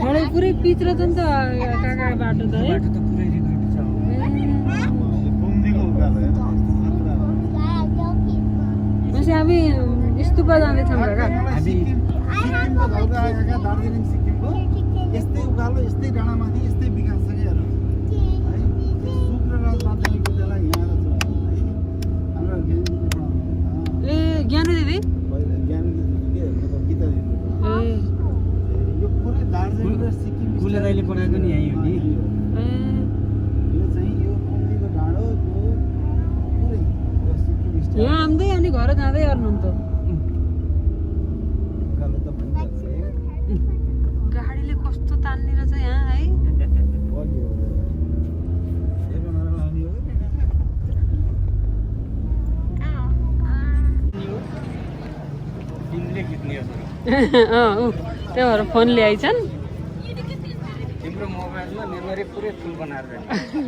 थोरै पुरै पित्र त नि त काका बाटो त है बाटो त पुरै रिग्रेट छ भनेपछि हामी स्तुपा जाँदैछौँ काका हामी सिक्किमको घरको आएका दार्जिलिङ सिक्किमको यस्तै उकालो यस्तै डाँडामाथि यस्तै विकास छ क्या हेर्नु है सुक र राज माध्यमिक विद्यालय यहाँ छ है हाम्रो ए ज्ञानु दिदी ज्ञान दिदी के मतलब गीता दिदी ए यो पुरै दार्जिलिङ र सिक्किम गुले दाइले पढाएको नि यही हो नि ए यो चाहिँ यो कुम्दीको डाँडो यो पुरै सिक्किम स्टेट यहाँ आउँदै अनि घर जाँदै गर्नु त उकालो त भनिहाल्छ गाडीले कस्तो तान्ने रहेछ यहाँ है बलियो हेर्नु नराम्रो आउने हो तिमीले खिच्ने हो त्यही भएर फोन ल्याइछन् तिम्रो मोबाइलमा मेमोरी पुरै फुल बनाएर राख्नु।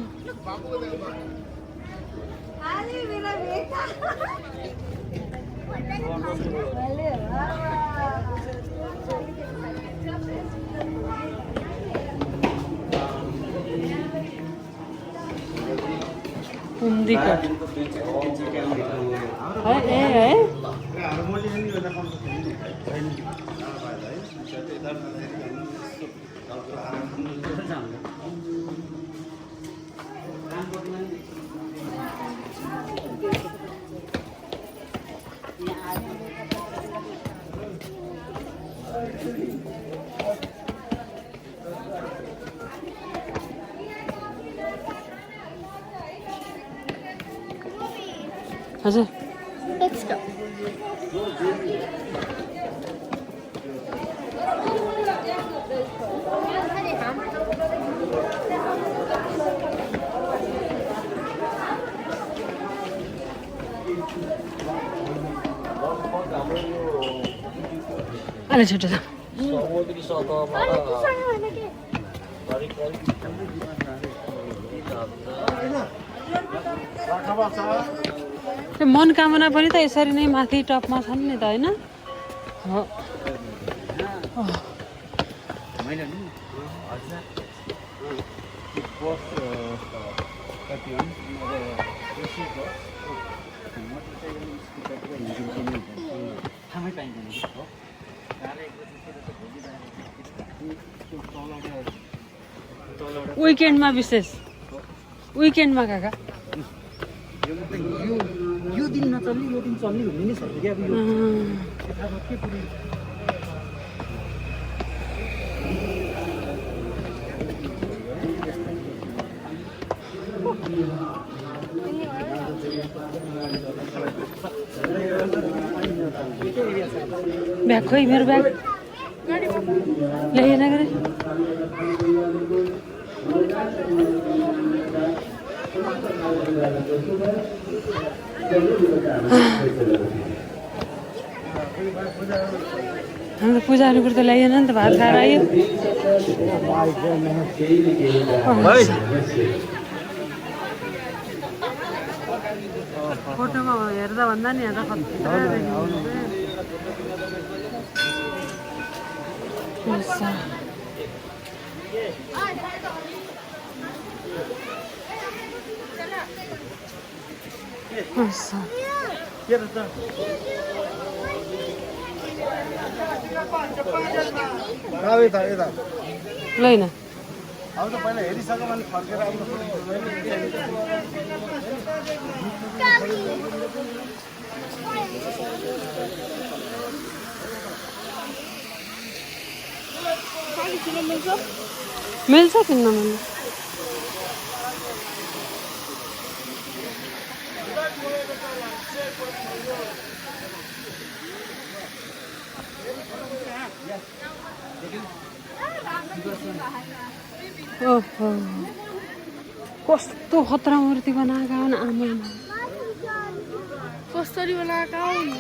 कुम्दीको है ए है हजुर Let's go. अलि छिटो छ समुद्री सतहबाट त्यो मनोकामना पनि त यसरी नै माथि टपमा छन् नि त होइन हो मैले नि हजुर पोस्ट कति हो थामै पाइँदैन कि हो विकेन्डमा विशेष विकेन्डमा काका यो दिन नचल्ने यो दिन चल्ने भन्ने नै छ कि अब यो यताको के पुरै ब्याग खोइ मेरो ब्याग ल्याएन गरे हाम्रो पूजाहरू कुरो त ल्याइएन नि त भात खाएर आयो फोटोमा हेर्दा भन्दा नि हेर्दा खतरा लैन अब त पहिला हेरिसक्यो भने फर्केर आउनु मिल्छ किन्न मिल्छ ओहो कस्तो खतरा मूर्ति बनाएका हुन् आमा कसरी बनाएका हुन्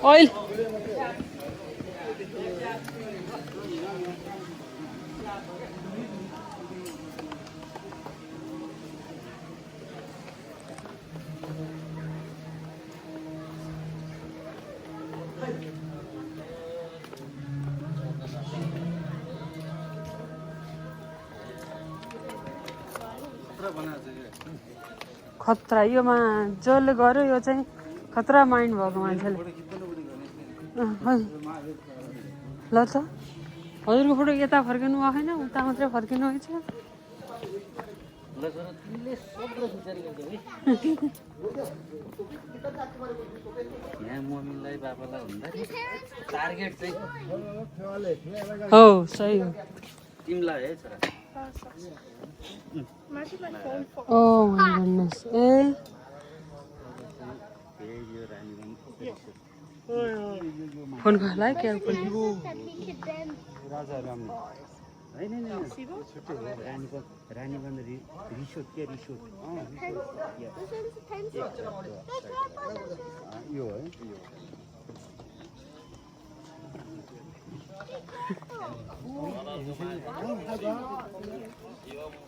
Oil. खतरा योमा जसले गर्यो यो चाहिँ खतरा माइन्ड भएको मान्छेले ल त हजुरको फोटो यता फर्किनु भएन उता मात्रै फर्किनु भएछ हो सही हो तिमीलाई है छोरा Oh my goodness. फोन गर्ला क्या राजा राम हैन रानी बन्द रिसोर्ट के रिसोर्ट यो है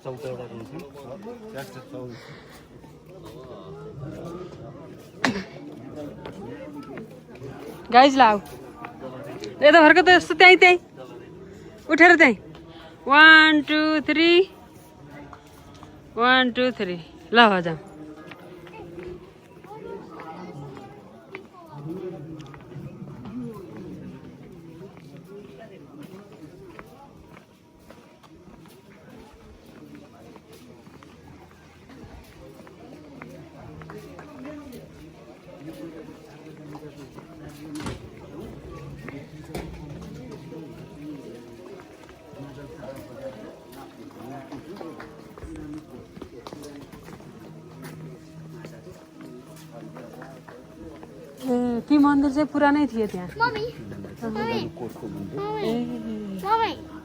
चौधवटा हुन्छ गाइज लाऊ यता फर्क त यस्तो त्यहीँ त्यहीँ उठेर त्यहीँ 1 2 3 1 2 3 ल जाऊ ती मन्दिर चाहिँ पुरानै थियो त्यहाँ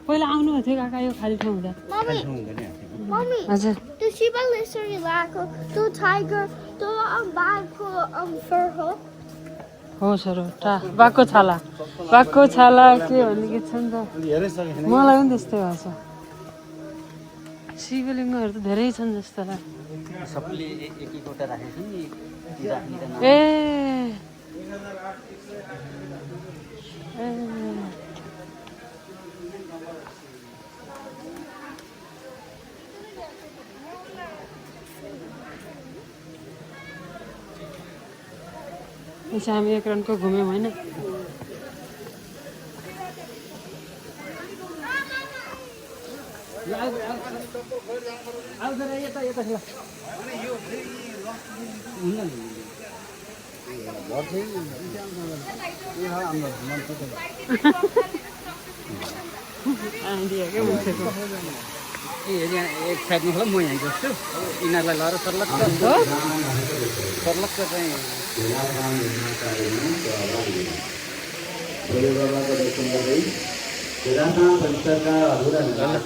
पहिला आउनु थियो काका यो खाली ठाउँ हुँदा हजुर त्यो शिवल यसरी लगाएको त्यो टाइगर त्यो बाघको फर हो हो सर बाघको छाला के भन्ने गीत छ नि त मलाई पनि त्यस्तै भएको छ शिवलिङ्गहरू त धेरै छन् जस्तो लाग्छ सबले एक एकवटा राखेको छ नि ए हामी एक रनको घुम्यौँ होइन एक साइडमा होला म यहाँ बस्छु यिनीहरूलाई लगाएर सर्लक्क चाहिँ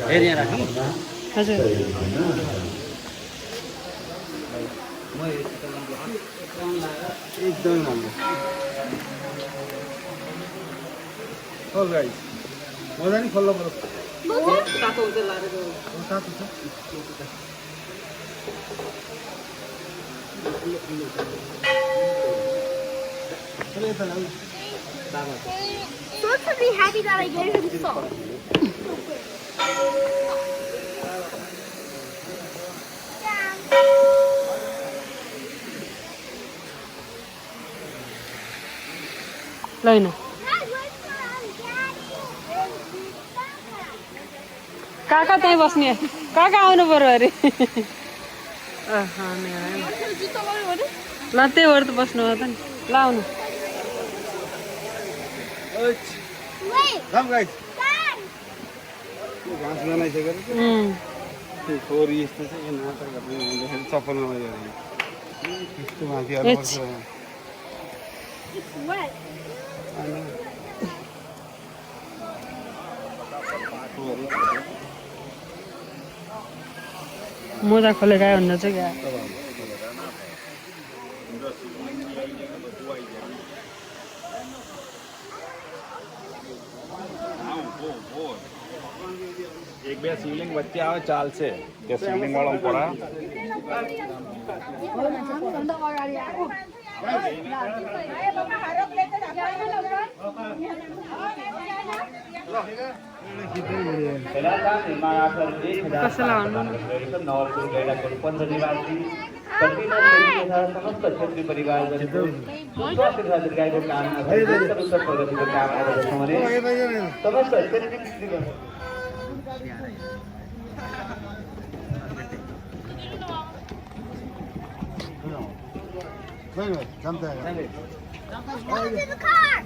फेरि यहाँ राखौँ हजुर एकदमै राम्रो हो गाइस मजा नि खोल्ला पर्छ तातो हुन्छ लागेको तातो छ चलो यता लाऊ बाबा So to be happy that I gave him salt. लैन काका त्यहीँ बस्ने काका आउनु पर्यो अरे ल त्यही भएर त बस्नु हो त नि ल आउनु Come guys. घाँस बनाइसकेर छोरी यस्तो चाहिँ यो नाटक गर्ने भन्दाखेरि चप्पलमा मैले यस्तो माथि हाल्नुपर्छ It's wet. मोजा खोलेर आयो भनेर चाहिँ क्या एक बार शिवलिंग बच्चे आओ चाल से क्या शिवलिंग वाला पड़ा कसैलाई जमता है Go to the car.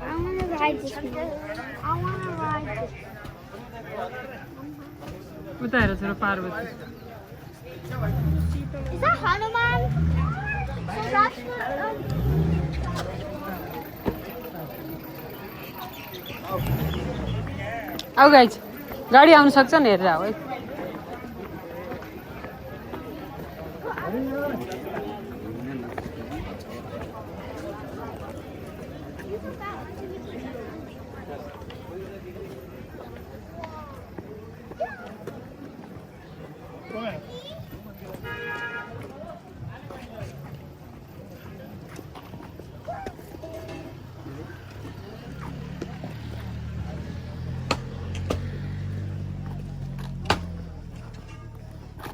I want to ride this one. I want to ride this. उता हेर छोरा Parvati Is that Hanuman? So that's what. आऊ गाइज गाडी आउनु सक्छ नि हेरेर आऊ है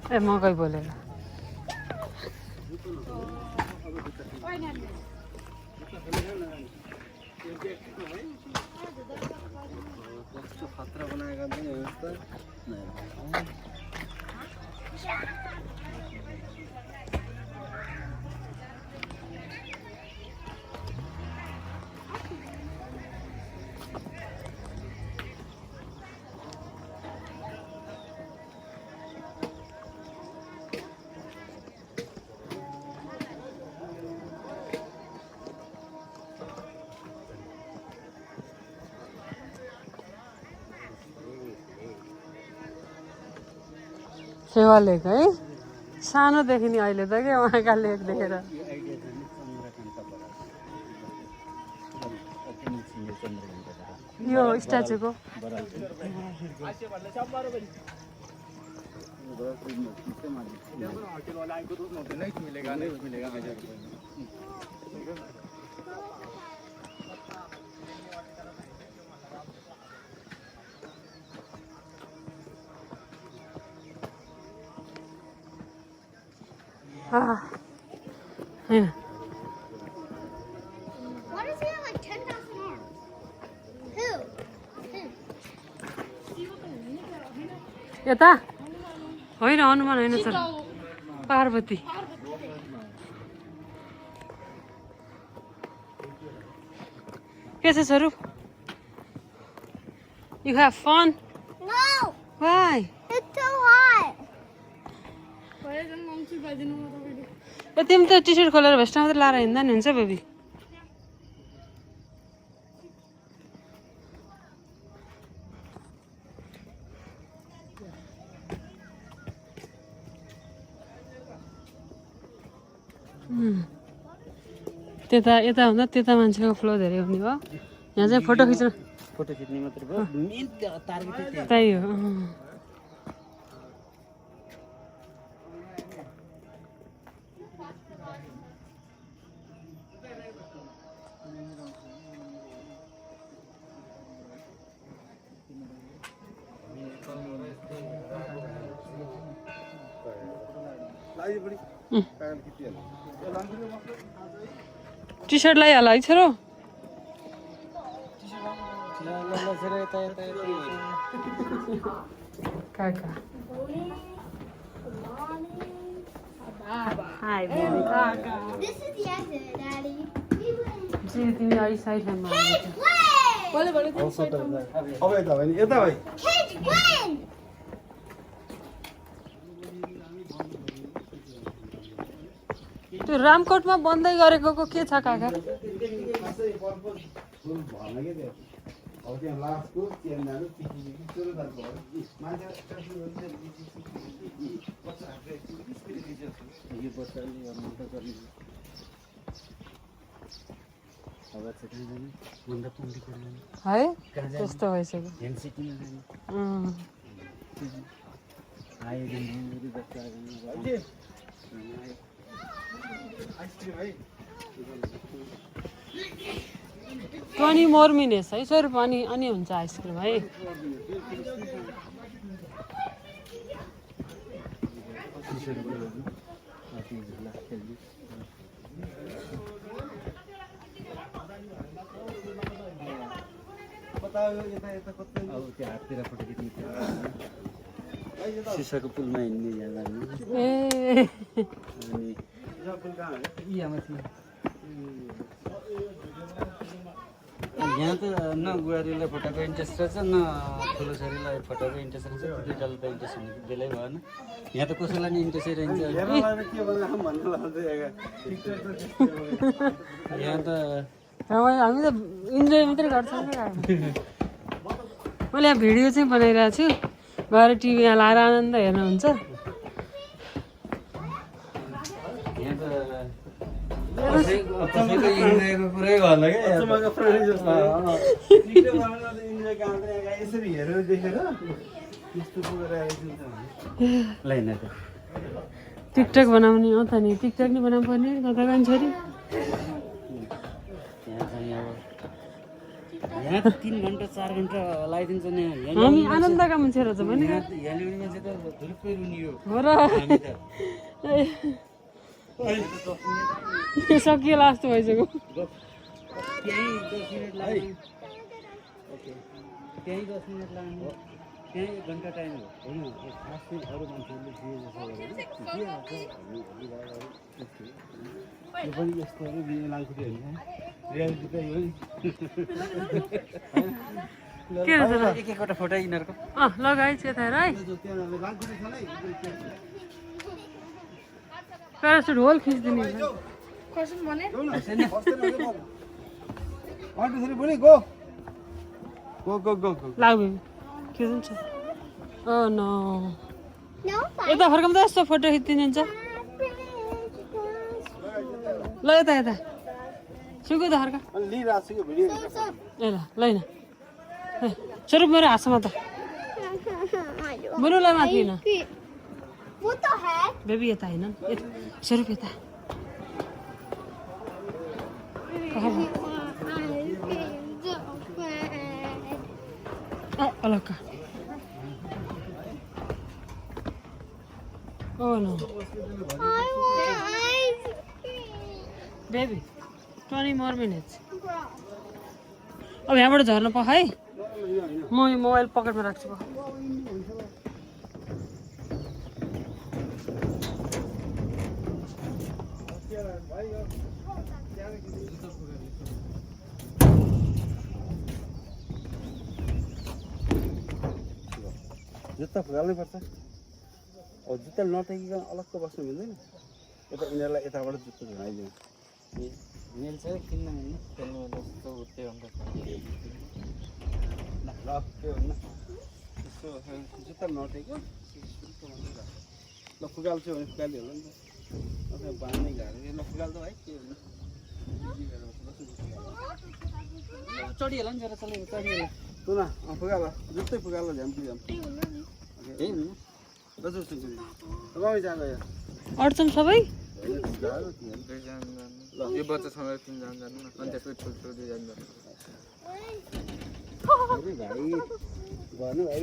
ए मकै बोलेर खतरा बनाएगा नहीं व्यवस्था नहीं सेवा लेक है सानोदेखि नि अहिले त के उहाँका लेक देखेर यो स्ट्याचुको हैन Why does he have like 10,000 arms? Who? यता होइन हनुमान होइन सर पार्वती के छ स्वरूप You have fun? No! Why? It's too hot. ए तिमी त टी सर्ट खोलेर भेस्ट मात्रै लाएर हिँड्दा नि हुन्छ बेबी त्यता यता भन्दा त्यता मान्छेको फ्लो धेरै हुने हो यहाँ चाहिँ फोटो खिच्न फोटो खिच्ने मात्र भयो मेन टार्गेट त्यही हो टी सर्ट लगाइहाल है छोरो काका हाय बेबी काका This is the exit, Daddy. जे तिमी आई साइडमा Cage win! अब यता भाइ Cage win! त्यो रामकोटमा बन्दै गरेको के छ काका? फुल भएन के त्यो अब त्यहाँ लास्टको चेन्जाहरू चिकिचिकी सुरुवात भयो मान्छे यो बच्चाले गर्नु त गरिन्छ अब चाहिँ कहाँ जाने भन्दा पुण्डी गर्नु है त्यस्तो भइसक्यो। हेन्ड सिटिङ जाने आयो दिन बच्चा आइसक्रिम है 20 more minutes है 100 रुपियाँ अनि हुन्छ आइसक्रिम है। सिसाको पुलमा हिँड्ने जाँदा ए यहाँ त न बुहारीलाई फोटोको इन्ट्रेस्ट रहेछ न ठुलो छोरीलाई फोटोको इन्ट्रेस्ट रहेछ दुईटालाई त इन्ट्रेस्ट हुने बेलै भएन। यहाँ त कसैलाई नि इन्ट्रेस्टै रहन्छ। यहाँ त हामी त इन्जोय मात्रै गर्छौँ। मैले यहाँ भिडियो चाहिँ बनाइरहेको छु, गएर टिभी यहाँ लाएर आनन्द हेर्नुहुन्छ। यहाँ त कसैको इन्जोयको कुरै भएन क्या प्राणी जस्तो इन्जोय काम यसरी हेरेर देखेर त्यस्तो पुगेर आइदिन्छ त टिकटक बनाउने हो त नि, टिकटक नि बनाउनु पर्ने कता छोरी। यहाँ त 3 घन्टा 4 घन्टा लगाइदिन्छ नि। हामी आनन्दका मान्छे रहेछ भने यहाँनिर मान्छे त धुर्पै रुनी हो र सकिएला जस्तो भइसक्यो। त्यहीँ 10 मिनट लाग्यो, त्यहीँ 10 मिनट लाग्यो, त्यहीँ 1 घन्टा टाइम हो होइन। खासै अरू मान्छेहरूले जे जस्तो यो पनि यस्तो हो बिना लाङखुट्टे होइन। रियालिटी त यो के रहेछ त एक एकवटा फोटो यिनीहरूको लगाइ चेताएर है प्यारासुट होल खिचिदिने लाग्यो के हुन्छ। नो यता फर्काउँदा यस्तो फोटो खिचिदिनुहुन्छ। ल यता यता सुगो त फर्का ए ल लैन स्वरूप मेरो हाँसमा त बुनुलाई माथि होइन बेबी यता होइन स्वरूप यता अलक्का oh no baby 20 more minutes। अब यहाँबाट झर्न पाऊ है, म यो मोबाइल पकेटमा राख्छु। जुत्ता फुकाल्नै पर्छ। अब जुत्ता नटेकिकन अलग्ग बस्नु मिल्दैन। यता यिनीहरूलाई यताबाट जुत्ता झुनाइदिउँ मिल्छ किन्न मिल्ने खेल्नु जस्तो उठ्दै हुन्छ ल के हुन्न यसो जुत्ता नटेक्यो ल फुकाल्छु भने फुकालिदियो होला नि त। अथवा बाँध्नै गाह्रो ल फुकाल्दो है के हुन्न चढिहाल्छ नि जरा चल्यो चढिहाल्छ तँ न फुकाल जुत्तै फुकाल झ्याम्पी झ्याम्पी यही हुन्न बजु रमाइ जाँदा यो अड्छौँ सबै ल यो बच्चासँग 3 जना जानु न अनि त्यसपछि ठुल्ठुलो 2 जना जानु। भाइ भन्नु भाइ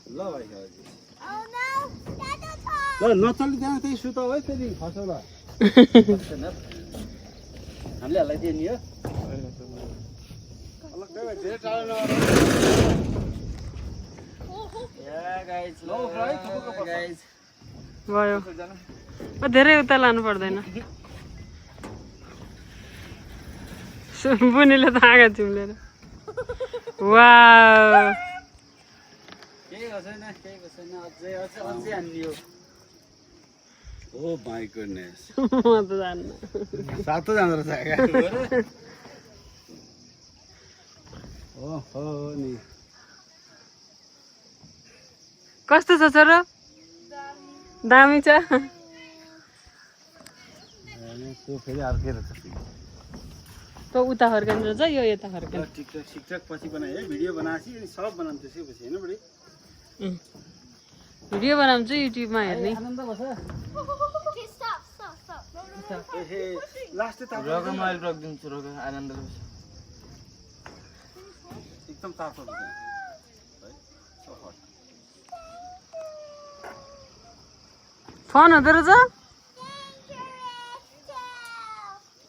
ल भाइ ल नचल्ने त्यहाँ त्यही सुत है फेरि खसौला हामीले हल्लाइदियो नि यो धेरै टाढो भयो धेरै उता लानु पर्दैन। बुनीले त आँगा चिम्लेर वाउ केही छैन अझै हान्ने हो ओ माई गुडनेस म त जान्न सातो जाँदो रहेछ ओहो नि कस्तो छ छोरो दामी छ त्यो फेरि अर्कै रहेछ त उता फर्कनु रहेछ यो यता फर्कनु टिकटक सिकटक पछि बनाए है भिडियो बनाएपछि अनि सब बनाउनु त्यसपछि होइन बडी भिडियो बनाउँछु युट्युबमा हेर्ने आनन्द बस Okay, stop. ए लास्ट त रोग मैले रोकिदिन्छु रोग आनन्द बस एकदम तातो हुन्छ है सो हट फोन हुँदो रहेछ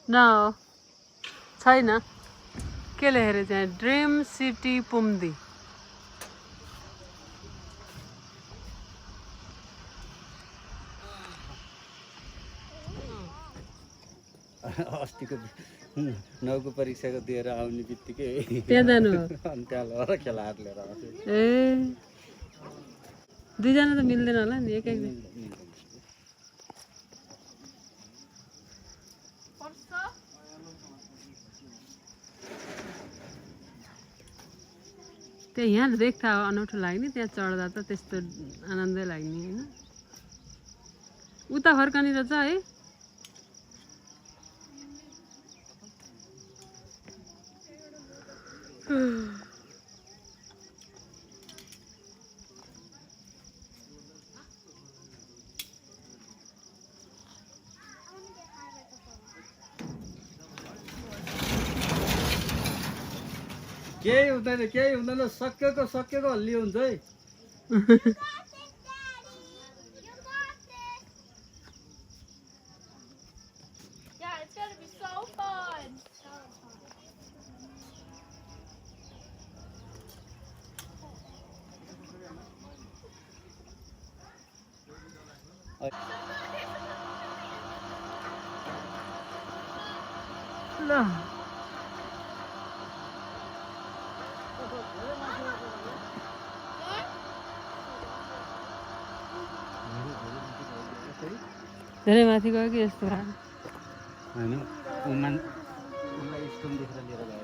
न छैन के लेखेर त्यहाँ ड्रिम सिटी पुम्दी अस्तिको 9को परीक्षाको दिएर आउने बित्तिकै त्यहाँ जानु अनि त्यहाँ लगेर खेलाएर लिएर आउँछु ए दुईजना त मिल्दैन होला नि एक एक त्यहाँ यहाँ देख्दा अनौठो लाग्ने त्यहाँ चढ्दा त त्यस्तो आनन्दै लाग्ने होइन उता फर्कने रहेछ है केही हुँदैन सकेको हल्ली हुन्छ है Yeah, it's gonna be so fun. ल धेरै माथि गयो कि यस्तो भयो होइन उसलाई स्टोन देखेर लिएर गयो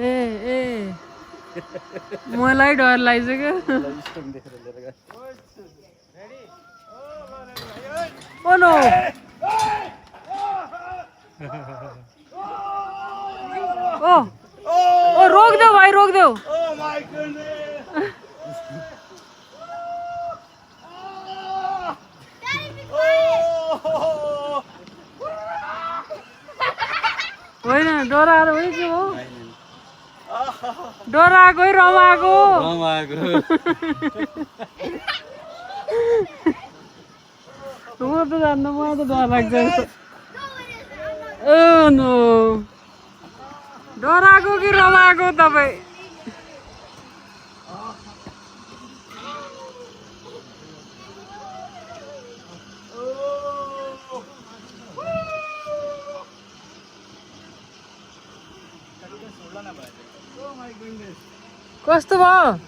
ए ए मलाई डर लाग्छ क्या स्टोन देखेर लिएर गयो ओ नो ओ ओ रोक दो भाई रोक दो होइन डराएर होइन के हो डराएको रमाएको म त जान्नु मलाई त डर लाग्छ ओ नो डराएको कि रमाएको तपाईँ कस्तो भयो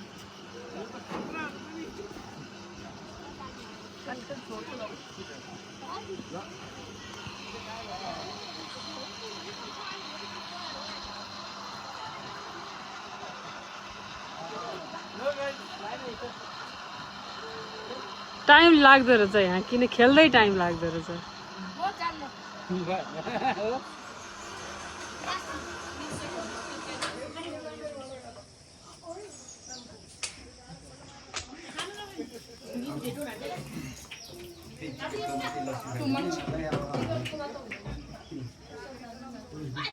टाइम लाग्दो रहेछ यहाँ किन खेल्दै टाइम लाग्दो रहेछ